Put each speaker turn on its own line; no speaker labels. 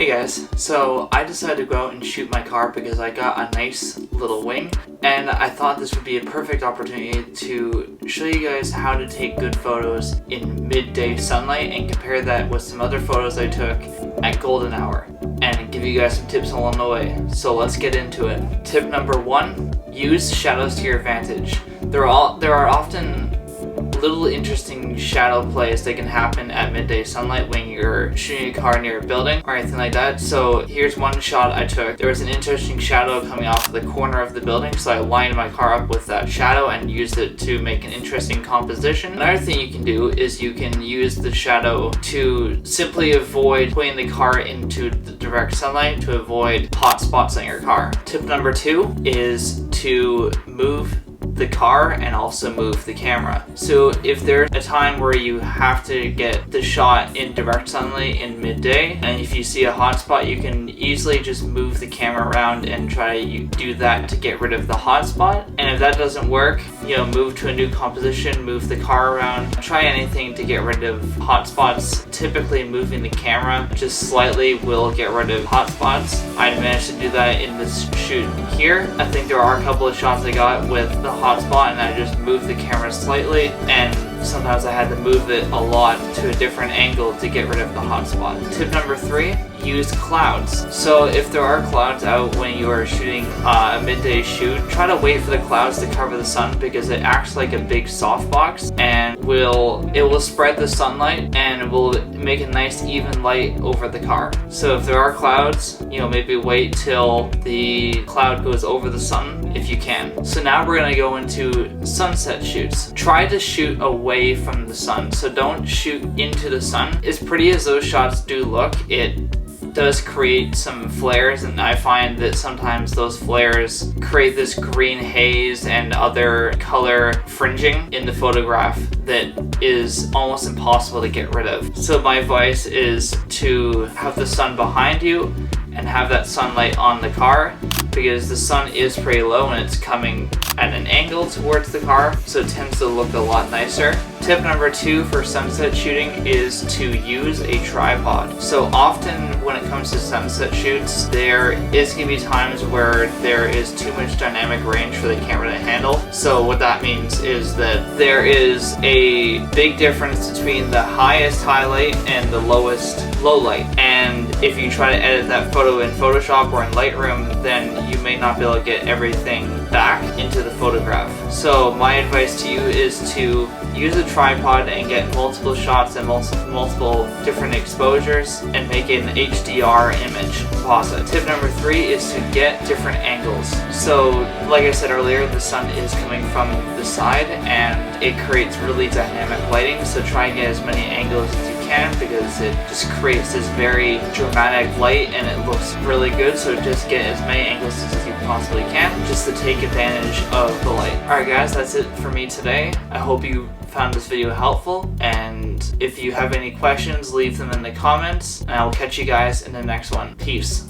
Hey guys, so I decided to go out and shoot my car because I got a nice little wing, and I thought this would be a perfect opportunity to show you guys how to take good photos in midday sunlight and compare that with some other photos I took at golden hour and give you guys some tips along the way. So let's get into it. Tip number 1, use shadows to your advantage. There are often little interesting shadow plays that can happen at midday sunlight when you're shooting a car near a building or anything like that. So here's one shot I took. There was an interesting shadow coming off the corner of the building, so I lined my car up with that shadow and used it to make an interesting composition. Another thing you can do is you can use the shadow to simply avoid putting the car into the direct sunlight to avoid hot spots on your car. Tip number 2 is to move the car and also move the camera. So if there's a time where you have to get the shot in direct sunlight in midday, and if you see a hot spot, you can easily just move the camera around and try to do that to get rid of the hot spot. And if that doesn't work, move to a new composition, move the car around, try anything to get rid of hot spots. Typically moving the camera just slightly will get rid of hot spots. I managed to do that in this shoot here. I think there are a couple of shots I got with the hot spot and I just moved the camera slightly, and sometimes I had to move it a lot to a different angle to get rid of the hot spot. Tip number 3, use clouds. So if there are clouds out when you are shooting a midday shoot, try to wait for the clouds to cover the sun because it acts like a big softbox and it will spread the sunlight and will make a nice even light over the car. So if there are clouds, maybe wait till the cloud goes over the sun if you can. So now we're gonna go into sunset shoots. Try to shoot away from the sun, so don't shoot into the sun. As pretty as those shots do look, it does create some flares, and I find that sometimes those flares create this green haze and other color fringing in the photograph that is almost impossible to get rid of. So my advice is to have the sun behind you and have that sunlight on the car, because the sun is pretty low and it's coming at an angle towards the car, so it tends to look a lot nicer. Tip number 2 for sunset shooting is to use a tripod. So often when it comes to sunset shoots, there is going to be times where there is too much dynamic range for the camera to handle. So what that means is that there is a big difference between the highest highlight and the lowest low light. And if you try to edit that photo in Photoshop or in Lightroom, then you may not be able to get everything back into the photograph. So my advice to you is to use a tripod and get multiple shots and multiple different exposures and make an HDR image composite. Tip number 3 is to get different angles. So like I said earlier, the sun is coming from the side and it creates really dynamic lighting, so try and get as many angles as you can because it just creates this very dramatic light and it looks really good. So just get as many angles as you possibly can just to take advantage of the light. Alright guys, that's it for me today. I hope you found this video helpful, and if you have any questions, leave them in the comments and I will catch you guys in the next one. Peace.